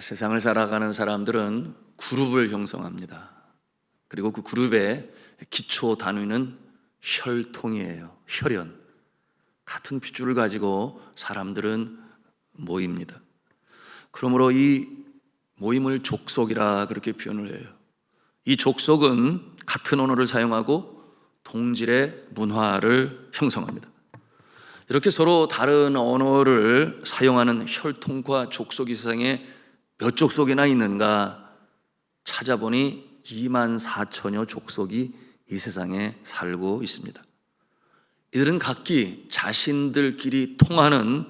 세상을 살아가는 사람들은 그룹을 형성합니다. 그리고 그 그룹의 기초 단위는 혈통이에요. 혈연. 같은 핏줄을 가지고 사람들은 모입니다. 그러므로 이 모임을 족속이라 그렇게 표현을 해요. 이 족속은 같은 언어를 사용하고 동질의 문화를 형성합니다. 이렇게 서로 다른 언어를 사용하는 혈통과 족속이 세상에 몇 족속이나 있는가 찾아보니 24,000여 족속이 이 세상에 살고 있습니다. 이들은 각기 자신들끼리 통하는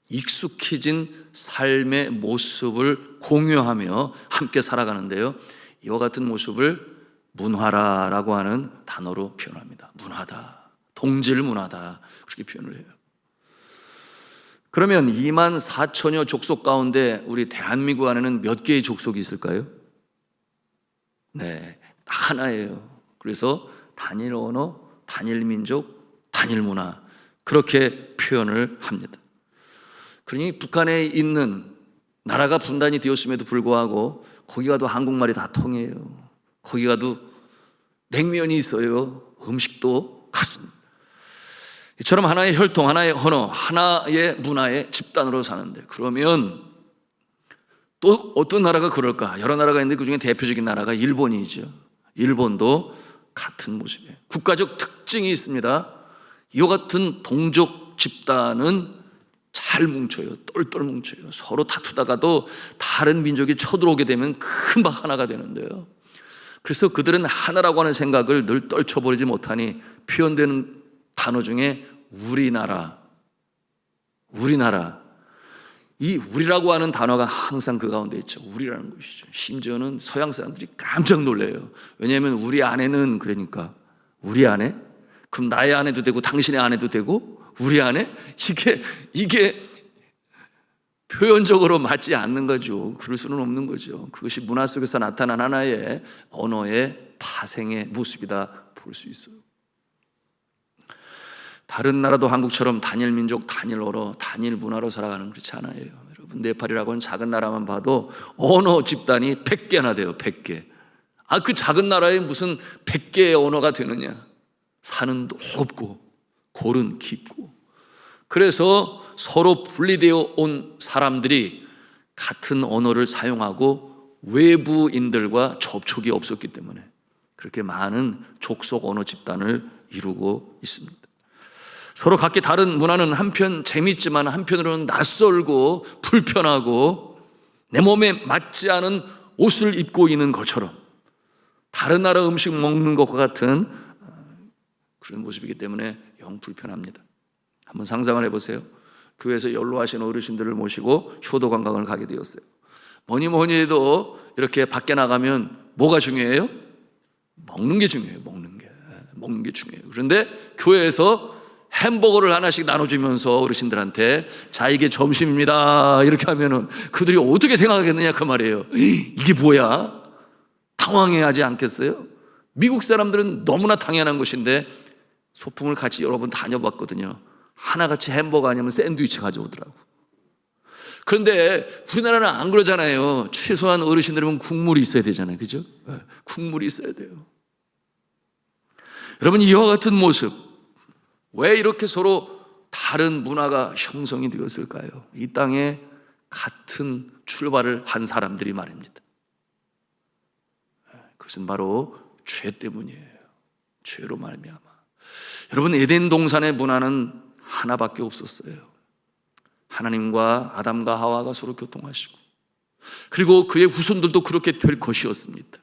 익숙해진 삶의 모습을 공유하며 함께 살아가는데요, 이와 같은 모습을 문화라라고 하는 단어로 표현합니다. 문화다, 동질 문화다, 그렇게 표현을 해요. 그러면 24,000여 족속 가운데 우리 대한민국 안에는 몇 개의 족속이 있을까요? 네, 하나예요. 그래서 단일 언어, 단일 민족, 단일 문화, 그렇게 표현을 합니다. 그러니 북한에 있는 나라가 분단이 되었음에도 불구하고 거기 가도 한국말이 다 통해요. 거기 가도 냉면이 있어요. 음식도 같습니다. 이처럼 하나의 혈통, 하나의 언어, 하나의 문화의 집단으로 사는데, 그러면 또 어떤 나라가 그럴까? 여러 나라가 있는데 그중에 대표적인 나라가 일본이죠. 일본도 같은 모습이에요. 국가적 특징이 있습니다. 이와 같은 동족 집단은 잘 뭉쳐요. 똘똘 뭉쳐요. 서로 다투다가도 다른 민족이 쳐들어오게 되면 금방 하나가 되는데요, 그래서 그들은 하나라고 하는 생각을 늘 떨쳐버리지 못하니 표현되는 단어 중에 우리나라, 이 우리라고 하는 단어가 항상 그 가운데 있죠. 우리라는 것이죠. 심지어는 서양 사람들이 깜짝 놀래요. 왜냐하면 우리 아내는, 그러니까 우리 아내? 그럼 나의 아내도 되고 당신의 아내도 되고 우리 아내? 이게 표현적으로 맞지 않는 거죠. 그럴 수는 없는 거죠. 그것이 문화 속에서 나타난 하나의 언어의 파생의 모습이다 볼 수 있어요. 다른 나라도 한국처럼 단일 민족, 단일 언어, 단일 문화로 살아가는 그렇지 않아요. 여러분, 네팔이라고 하는 작은 나라만 봐도 언어 집단이 100개나 돼요. 100개. 그 작은 나라에 무슨 100개의 언어가 되느냐. 산은 높고 골은 깊고, 그래서 서로 분리되어 온 사람들이 같은 언어를 사용하고 외부인들과 접촉이 없었기 때문에 그렇게 많은 족속 언어 집단을 이루고 있습니다. 서로 각기 다른 문화는 한편 재미있지만 한편으로는 낯설고 불편하고 내 몸에 맞지 않은 옷을 입고 있는 것처럼 다른 나라 음식 먹는 것과 같은 그런 모습이기 때문에 영 불편합니다. 한번 상상을 해보세요. 교회에서 연로하신 어르신들을 모시고 효도 관광을 가게 되었어요. 뭐니 해도 이렇게 밖에 나가면 뭐가 중요해요? 먹는 게 중요해요. 먹는 게 중요해요. 그런데 교회에서 햄버거를 하나씩 나눠주면서 어르신들한테 자, 이게 점심입니다 이렇게 하면은 그들이 어떻게 생각하겠느냐 그 말이에요. 이게 뭐야? 당황해하지 않겠어요? 미국 사람들은 너무나 당연한 것인데 소풍을 같이 여러 번 다녀봤거든요. 하나같이 햄버거 아니면 샌드위치 가져오더라고. 그런데 우리나라는 안 그러잖아요. 최소한 어르신들은 국물이 있어야 되잖아요. 그죠? 국물이 있어야 돼요. 여러분, 이와 같은 모습, 왜 이렇게 서로 다른 문화가 형성이 되었을까요? 이 땅에 같은 출발을 한 사람들이 말입니다. 그것은 바로 죄 때문이에요. 죄로 말미암아. 여러분, 에덴 동산의 문화는 하나밖에 없었어요. 하나님과 아담과 하와가 서로 교통하시고, 그리고 그의 후손들도 그렇게 될 것이었습니다.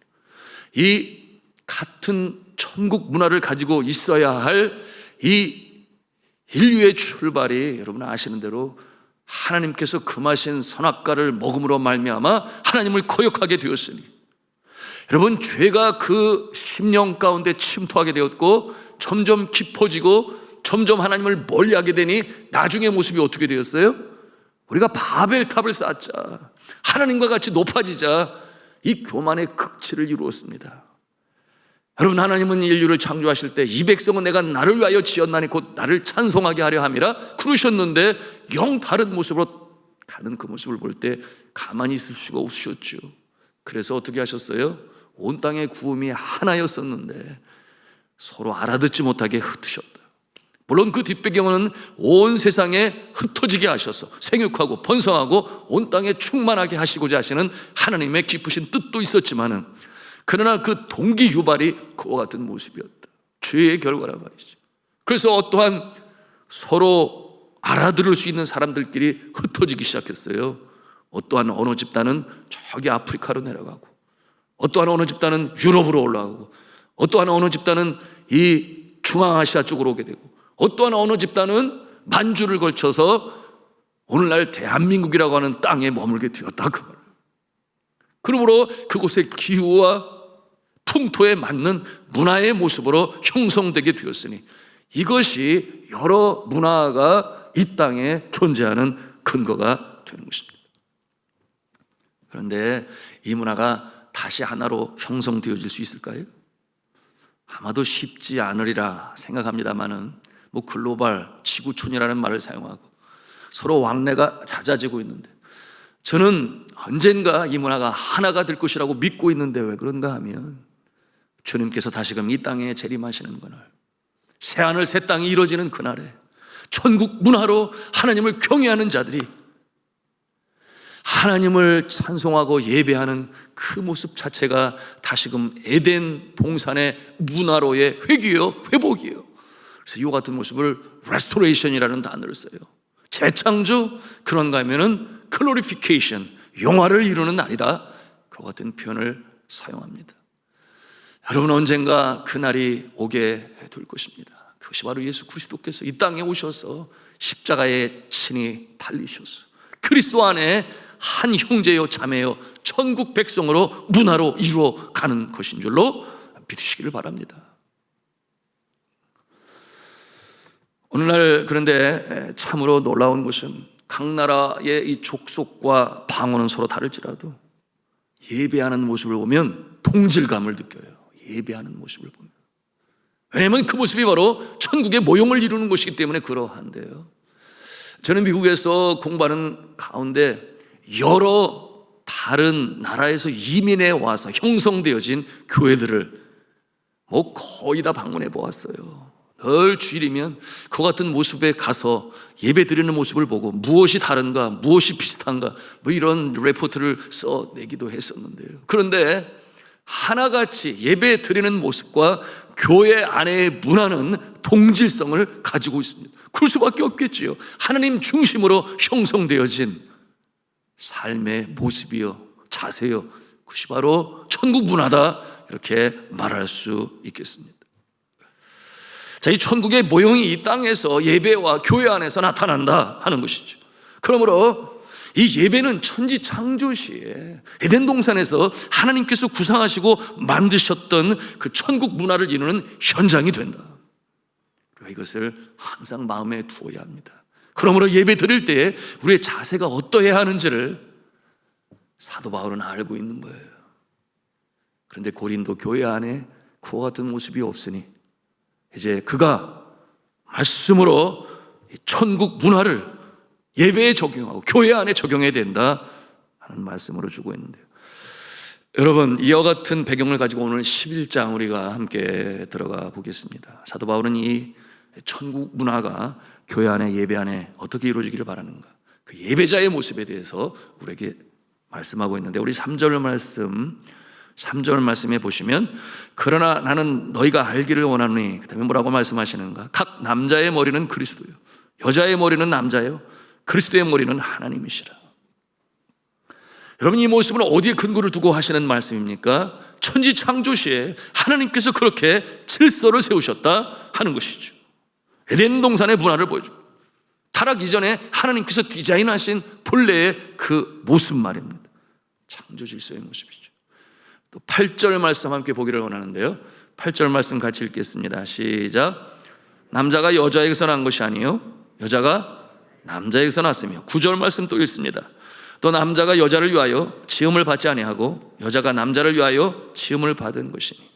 이 같은 천국 문화를 가지고 있어야 할 이 인류의 출발이 여러분 아시는 대로 하나님께서 금하신 선악과를 먹음으로 말미암아 하나님을 거역하게 되었으니, 여러분, 죄가 그 심령 가운데 침투하게 되었고 점점 깊어지고 점점 하나님을 멀리하게 되니 나중에 모습이 어떻게 되었어요? 우리가 바벨탑을 쌓자, 하나님과 같이 높아지자, 이 교만의 극치를 이루었습니다. 여러분, 하나님은 인류를 창조하실 때 이 백성은 내가 나를 위하여 지었나니 곧 나를 찬송하게 하려 함이라 그러셨는데 영 다른 모습으로 가는 그 모습을 볼 때 가만히 있을 수가 없으셨죠. 그래서 어떻게 하셨어요? 온 땅의 구음이 하나였었는데 서로 알아듣지 못하게 흩으셨다. 물론 그 뒷배경은 온 세상에 흩어지게 하셔서 생육하고 번성하고 온 땅에 충만하게 하시고자 하시는 하나님의 깊으신 뜻도 있었지만은, 그러나 그 동기 유발이 그와 같은 모습이었다. 죄의 결과란 말이죠. 그래서 어떠한 서로 알아들을 수 있는 사람들끼리 흩어지기 시작했어요. 어떠한 어느 집단은 저기 아프리카로 내려가고, 어떠한 어느 집단은 유럽으로 올라가고, 어떠한 어느 집단은 이 중앙아시아 쪽으로 오게 되고, 어떠한 어느 집단은 만주를 걸쳐서 오늘날 대한민국이라고 하는 땅에 머물게 되었다 그 말이에요. 그러므로 그곳의 기후와 풍토에 맞는 문화의 모습으로 형성되게 되었으니, 이것이 여러 문화가 이 땅에 존재하는 근거가 되는 것입니다. 그런데 이 문화가 다시 하나로 형성되어질 수 있을까요? 아마도 쉽지 않으리라 생각합니다만은, 글로벌 지구촌이라는 말을 사용하고 서로 왕래가 잦아지고 있는데, 저는 언젠가 이 문화가 하나가 될 것이라고 믿고 있는데, 왜 그런가 하면 주님께서 다시금 이 땅에 재림하시는 그날, 새하늘 새 땅이 이루어지는 그날에 천국 문화로 하나님을 경외하는 자들이 하나님을 찬송하고 예배하는 그 모습 자체가 다시금 에덴 동산의 문화로의 회귀요, 회복이에요. 그래서 이와 같은 모습을 restoration이라는 단어를 써요. 재창조, 그런가 하면은 glorification, 영화를 이루는 날이다, 그와 같은 표현을 사용합니다. 여러분, 언젠가 그날이 오게 될 것입니다. 그것이 바로 예수 그리스도께서 이 땅에 오셔서 십자가에 친히 달리셔서 그리스도 안에 한 형제요 자매요 천국 백성으로 문화로 이루어 가는 것인 줄로 믿으시기를 바랍니다. 오늘날 그런데 참으로 놀라운 것은, 각 나라의 이 족속과 방언은 서로 다를지라도 예배하는 모습을 보면 동질감을 느껴요. 예배하는 모습을 보면. 왜냐하면 그 모습이 바로 천국의 모형을 이루는 것이기 때문에 그러한데요. 저는 미국에서 공부하는 가운데 여러 다른 나라에서 이민해 와서 형성되어진 교회들을 거의 다 방문해 보았어요. 늘 주일이면 그 같은 모습에 가서 예배 드리는 모습을 보고 무엇이 다른가, 무엇이 비슷한가, 이런 레포트를 써내기도 했었는데요. 그런데 하나같이 예배 드리는 모습과 교회 안의 문화는 동질성을 가지고 있습니다. 그럴 수밖에 없겠지요. 하나님 중심으로 형성되어진 삶의 모습이요, 자세요, 그것이 바로 천국 문화다, 이렇게 말할 수 있겠습니다. 자, 이 천국의 모형이 이 땅에서 예배와 교회 안에서 나타난다 하는 것이죠. 그러므로 이 예배는 천지 창조 시에 에덴 동산에서 하나님께서 구상하시고 만드셨던 그 천국 문화를 이루는 현장이 된다. 이것을 항상 마음에 두어야 합니다. 그러므로 예배 드릴 때에 우리의 자세가 어떠해야 하는지를 사도 바울은 알고 있는 거예요. 그런데 고린도 교회 안에 그와 같은 모습이 없으니 이제 그가 말씀으로 천국 문화를 예배에 적용하고 교회 안에 적용해야 된다 하는 말씀으로 주고 있는데요. 여러분, 이와 같은 배경을 가지고 오늘 11장 우리가 함께 들어가 보겠습니다. 사도 바울은 이 천국 문화가 교회 안에, 예배 안에 어떻게 이루어지기를 바라는가, 그 예배자의 모습에 대해서 우리에게 말씀하고 있는데, 우리 3절 말씀에 보시면, 그러나 나는 너희가 알기를 원하노니, 그 다음에 뭐라고 말씀하시는가? 각 남자의 머리는 그리스도요, 여자의 머리는 남자요, 그리스도의 머리는 하나님이시라. 여러분, 이 모습은 어디에 근거를 두고 하시는 말씀입니까? 천지 창조 시에 하나님께서 그렇게 질서를 세우셨다 하는 것이죠. 에덴 동산의 문화를 보여줍니다. 타락 이전에 하나님께서 디자인하신 본래의 그 모습 말입니다. 창조 질서의 모습이죠. 또 8절 말씀 함께 보기를 원하는데요, 8절 말씀 같이 읽겠습니다. 시작. 남자가 여자에게서 난 것이 아니요 여자가 남자에게서 났으며, 9절 말씀 또 읽습니다. 또 남자가 여자를 위하여 지음을 받지 아니하고 여자가 남자를 위하여 지음을 받은 것이니.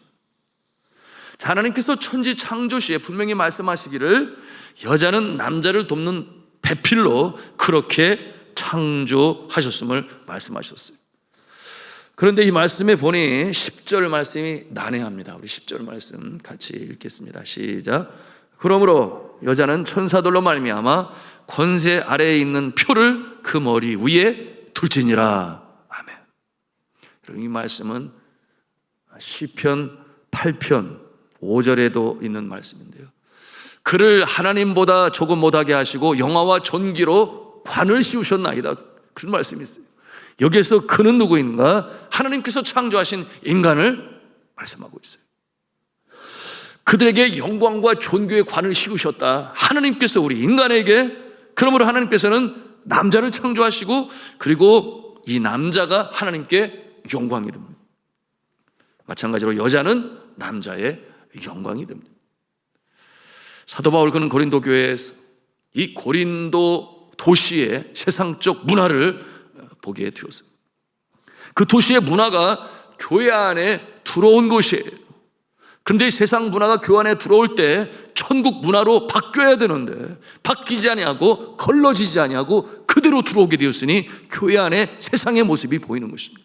자, 하나님께서 천지 창조 시에 분명히 말씀하시기를 여자는 남자를 돕는 배필로 그렇게 창조하셨음을 말씀하셨어요. 그런데 이 말씀에 보니 10절 말씀이 난해합니다. 우리 10절 말씀 같이 읽겠습니다. 시작. 그러므로 여자는 천사들로 말미암아 권세 아래에 있는 표를 그 머리 위에 둘지니라. 아멘. 여러분, 이 말씀은 시편 8편 5절에도 있는 말씀인데요, 그를 하나님보다 조금 못하게 하시고 영화와 존귀로 관을 씌우셨나이다, 그런 말씀이 있어요. 여기에서 그는 누구인가? 하나님께서 창조하신 인간을 말씀하고 있어요. 그들에게 영광과 존귀의 관을 씌우셨다, 하나님께서 우리 인간에게. 그러므로 하나님께서는 남자를 창조하시고, 그리고 이 남자가 하나님께 영광이 됩니다. 마찬가지로 여자는 남자의 영광이 됩니다. 사도 바울 그는 고린도 교회에서 이 고린도 도시의 세상적 문화를 보게 되었어요. 그 도시의 문화가 교회 안에 들어온 것이에요. 그런데 이 세상 문화가 교회 안에 들어올 때 천국 문화로 바뀌어야 되는데 바뀌지 아니하고 걸러지지 아니하고 그대로 들어오게 되었으니 교회 안에 세상의 모습이 보이는 것입니다.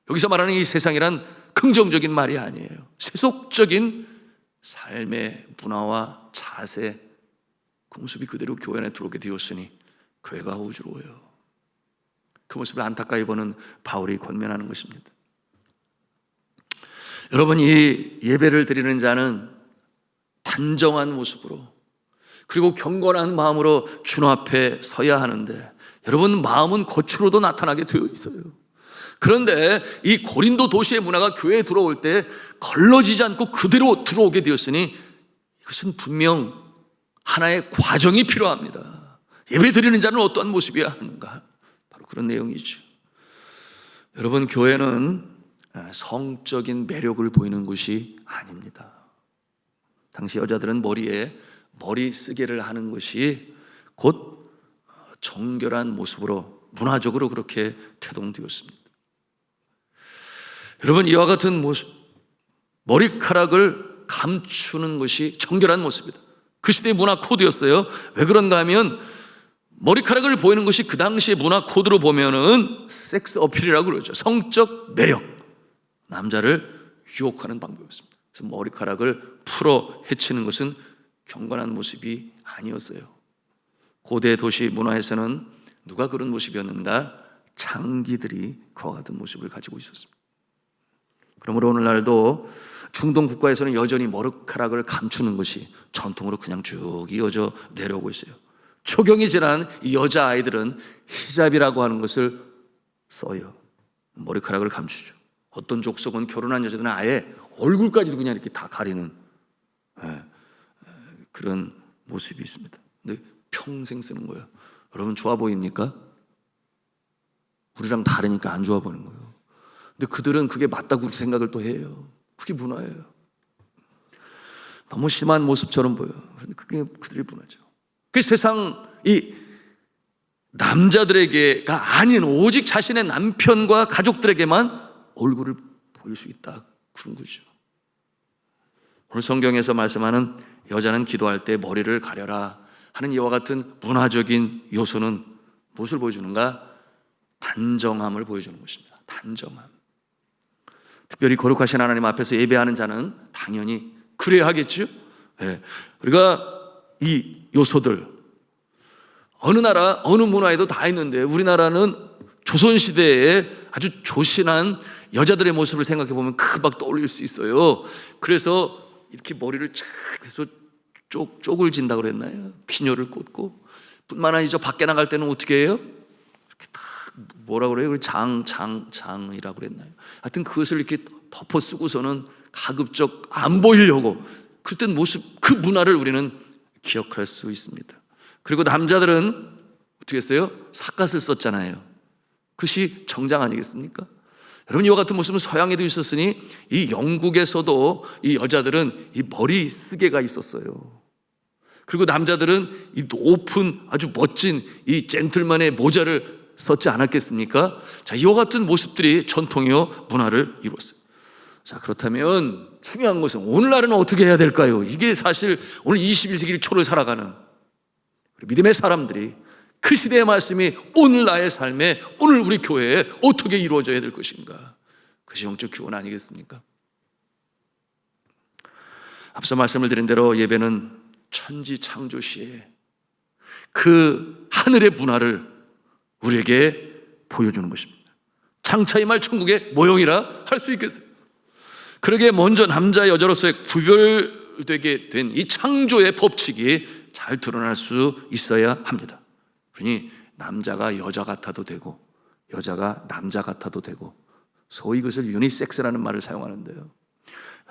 여기서 말하는 이 세상이란 긍정적인 말이 아니에요. 세속적인 삶의 문화와 자세, 그 모습이 그대로 교회 안에 들어오게 되었으니 교회가 우주로워요. 그 모습을 안타까이 보는 바울이 권면하는 것입니다. 여러분, 이 예배를 드리는 자는 단정한 모습으로 그리고 경건한 마음으로 주님 앞에 서야 하는데, 여러분, 마음은 겉으로도 나타나게 되어 있어요. 그런데 이 고린도 도시의 문화가 교회에 들어올 때 걸러지지 않고 그대로 들어오게 되었으니 이것은 분명 하나의 과정이 필요합니다. 예배 드리는 자는 어떠한 모습이어야 하는가? 바로 그런 내용이죠. 여러분, 교회는 성적인 매력을 보이는 것이 아닙니다. 당시 여자들은 머리에 머리 쓰개를 하는 것이 곧 정결한 모습으로 문화적으로 그렇게 태동되었습니다. 여러분, 이와 같은 모습, 머리카락을 감추는 것이 정결한 모습이다. 그 시대의 문화 코드였어요. 왜 그런가 하면 머리카락을 보이는 것이 그 당시의 문화 코드로 보면은 섹스 어필이라고 그러죠. 성적 매력, 남자를 유혹하는 방법이었습니다. 그래서 머리카락을 풀어 헤치는 것은 경건한 모습이 아니었어요. 고대 도시 문화에서는 누가 그런 모습이었는가? 장기들이 그와 같은 모습을 가지고 있었습니다. 그러므로 오늘날도 중동 국가에서는 여전히 머리카락을 감추는 것이 전통으로 그냥 쭉 이어져 내려오고 있어요. 초경이 지난 이 여자아이들은 히잡이라고 하는 것을 써요. 머리카락을 감추죠. 어떤 족속은 결혼한 여자들은 아예 얼굴까지도 그냥 이렇게 다 가리는 그런 모습이 있습니다. 근데 평생 쓰는 거예요. 여러분, 좋아 보입니까? 우리랑 다르니까 안 좋아 보이는 거예요. 근데 그들은 그게 맞다고 생각을 또 해요. 그게 문화예요. 너무 심한 모습처럼 보여요. 그런데 그게 그들의 문화죠. 그 세상 이 남자들에게가 아닌 오직 자신의 남편과 가족들에게만 얼굴을 보일 수 있다, 그런 거죠. 오늘 성경에서 말씀하는 여자는 기도할 때 머리를 가려라 하는 이와 같은 문화적인 요소는 무엇을 보여주는가? 단정함을 보여주는 것입니다. 단정함. 특별히 거룩하신 하나님 앞에서 예배하는 자는 당연히 그래야 하겠죠. 우리가 이 요소들 어느 나라 어느 문화에도 다 있는데 우리나라는 조선시대에 아주 조신한 여자들의 모습을 생각해 보면 금방 떠올릴 수 있어요. 그래서 이렇게 머리를 쫙 해서 쪽을 진다고 그랬나요? 피녀를 꽂고. 뿐만 아니죠, 밖에 나갈 때는 어떻게 해요? 이렇게 다 뭐라고 그래요? 장이라고 그랬나요? 하여튼 그것을 이렇게 덮어 쓰고서는 가급적 안 보이려고, 그랬던 모습, 그 문화를 우리는 기억할 수 있습니다. 그리고 남자들은 어떻게 했어요? 삿갓을 썼잖아요. 그것이 정장 아니겠습니까? 여러분, 이와 같은 모습은 서양에도 있었으니 이 영국에서도 이 여자들은 이 머리 쓰개가 있었어요. 그리고 남자들은 이 높은 아주 멋진 이 젠틀맨의 모자를 썼지 않았겠습니까? 자, 이와 같은 모습들이 전통이요 문화를 이루었어요. 자, 그렇다면 중요한 것은 오늘날은 어떻게 해야 될까요? 이게 사실 오늘 21세기 초를 살아가는 믿음의 사람들이 그 시대의 말씀이 오늘 나의 삶에, 오늘 우리 교회에 어떻게 이루어져야 될 것인가? 그것이 영적 교훈 아니겠습니까? 앞서 말씀을 드린 대로 예배는 천지 창조 시에 그 하늘의 문화를 우리에게 보여주는 것입니다. 장차 임할 천국의 모형이라 할 수 있겠어요. 그러기에 먼저 남자 여자로서의 구별되게 된 이 창조의 법칙이 잘 드러날 수 있어야 합니다. 그러니 남자가 여자 같아도 되고 여자가 남자 같아도 되고, 소위 그것을 유니섹스라는 말을 사용하는데요,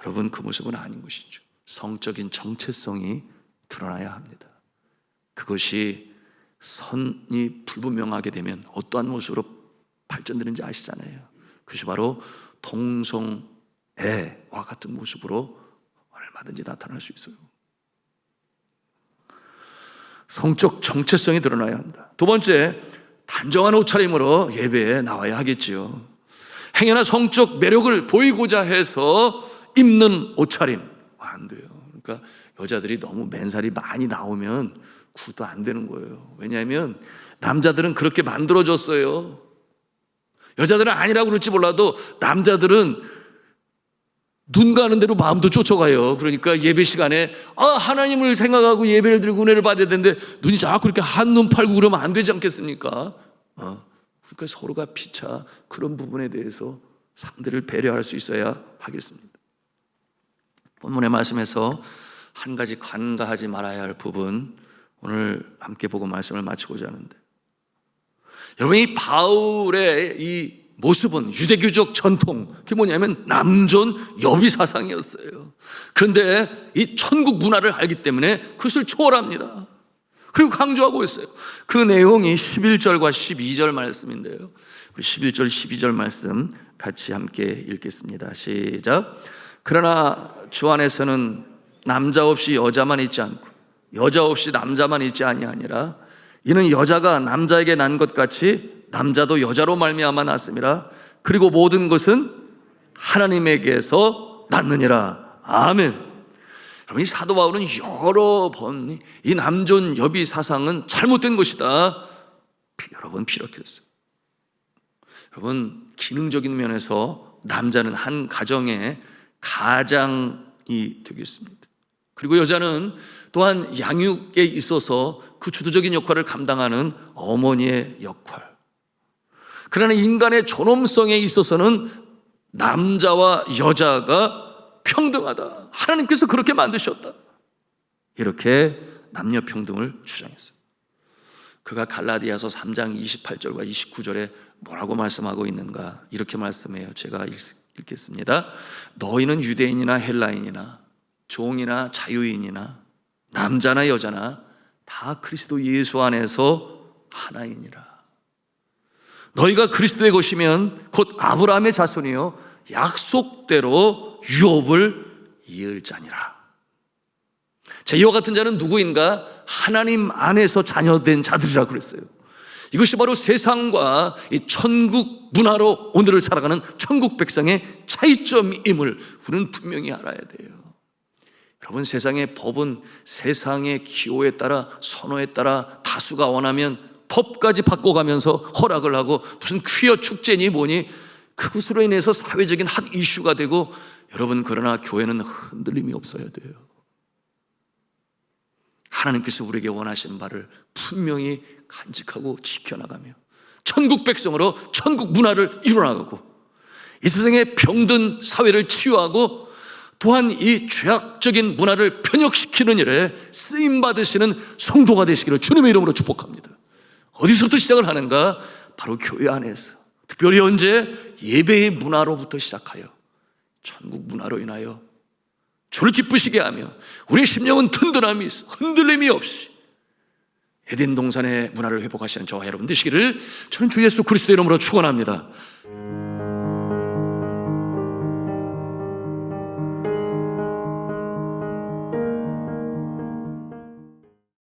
여러분 그 모습은 아닌 것이죠. 성적인 정체성이 드러나야 합니다. 그것이 선이 불분명하게 되면 어떠한 모습으로 발전되는지 아시잖아요. 그것이 바로 동성애와 같은 모습으로 얼마든지 나타날 수 있어요. 성적 정체성이 드러나야 합니다. 두 번째, 단정한 옷차림으로 예배에 나와야 하겠지요. 행여나 성적 매력을 보이고자 해서 입는 옷차림 안 돼요. 그러니까 여자들이 너무 맨살이 많이 나오면 구도 안 되는 거예요. 왜냐하면 남자들은 그렇게 만들어졌어요. 여자들은 아니라고 그럴지 몰라도 남자들은 눈 가는 대로 마음도 쫓아가요. 그러니까 예배 시간에 하나님을 생각하고 예배를 드리고 은혜를 받아야 되는데 눈이 자꾸 그렇게 한눈 팔고 그러면 안 되지 않겠습니까? 그러니까 서로가 피차 그런 부분에 대해서 상대를 배려할 수 있어야 하겠습니다. 본문의 말씀에서 한 가지 간과하지 말아야 할 부분, 오늘 함께 보고 말씀을 마치고자 하는데, 여러분 이 바울의 이 모습은 유대교적 전통, 그게 뭐냐면 남존 여비 사상이었어요. 그런데 이 천국 문화를 알기 때문에 그것을 초월합니다. 그리고 강조하고 있어요. 그 내용이 11절과 12절 말씀인데요, 11절 12절 말씀 같이 함께 읽겠습니다. 시작. 그러나 주 안에서는 남자 없이 여자만 있지 않고 여자 없이 남자만 있지 아니하니라. 이는 여자가 남자에게 난 것 같이 남자도 여자로 말미암아 났음이라. 그리고 모든 것은 하나님에게서 났느니라. 아멘. 여러분 이 사도 바울은 여러 번 이 남존 여비 사상은 잘못된 것이다, 여러 번 피력했어요. 여러분 기능적인 면에서 남자는 한 가정의 가장이 되겠습니다. 그리고 여자는 또한 양육에 있어서 그 주도적인 역할을 감당하는 어머니의 역할. 그러나 인간의 존엄성에 있어서는 남자와 여자가 평등하다, 하나님께서 그렇게 만드셨다, 이렇게 남녀 평등을 주장했어요. 그가 갈라디아서 3장 28절과 29절에 뭐라고 말씀하고 있는가, 이렇게 말씀해요. 제가 읽겠습니다. 너희는 유대인이나 헬라인이나 종이나 자유인이나 남자나 여자나 다 그리스도 예수 안에서 하나이니라. 너희가 그리스도의 것이면 곧 아브라함의 자손이요 약속대로 유업을 이을 자니라. 자, 이와 같은 자는 누구인가? 하나님 안에서 자녀된 자들이라고 그랬어요. 이것이 바로 세상과 이 천국 문화로 오늘을 살아가는 천국 백성의 차이점임을 우리는 분명히 알아야 돼요. 여러분 세상의 법은 세상의 기호에 따라, 선호에 따라 다수가 원하면 법까지 바꿔가면서 허락을 하고, 무슨 퀴어 축제니 뭐니 그것으로 인해서 사회적인 핫 이슈가 되고, 여러분 그러나 교회는 흔들림이 없어야 돼요. 하나님께서 우리에게 원하신 바를 분명히 간직하고 지켜나가며 천국 백성으로 천국 문화를 이루어나가고, 이 세상의 병든 사회를 치유하고, 또한 이 죄악적인 문화를 변혁시키는 일에 쓰임받으시는 성도가 되시기를 주님의 이름으로 축복합니다. 어디서부터 시작을 하는가? 바로 교회 안에서, 특별히 언제? 예배의 문화로부터 시작하여 천국 문화로 인하여 주를 기쁘시게 하며 우리의 심령은 든든함이 있어 흔들림이 없이 에덴 동산의 문화를 회복하시는 저와 여러분 되시기를 저는 주 예수 그리스도의 이름으로 축원합니다.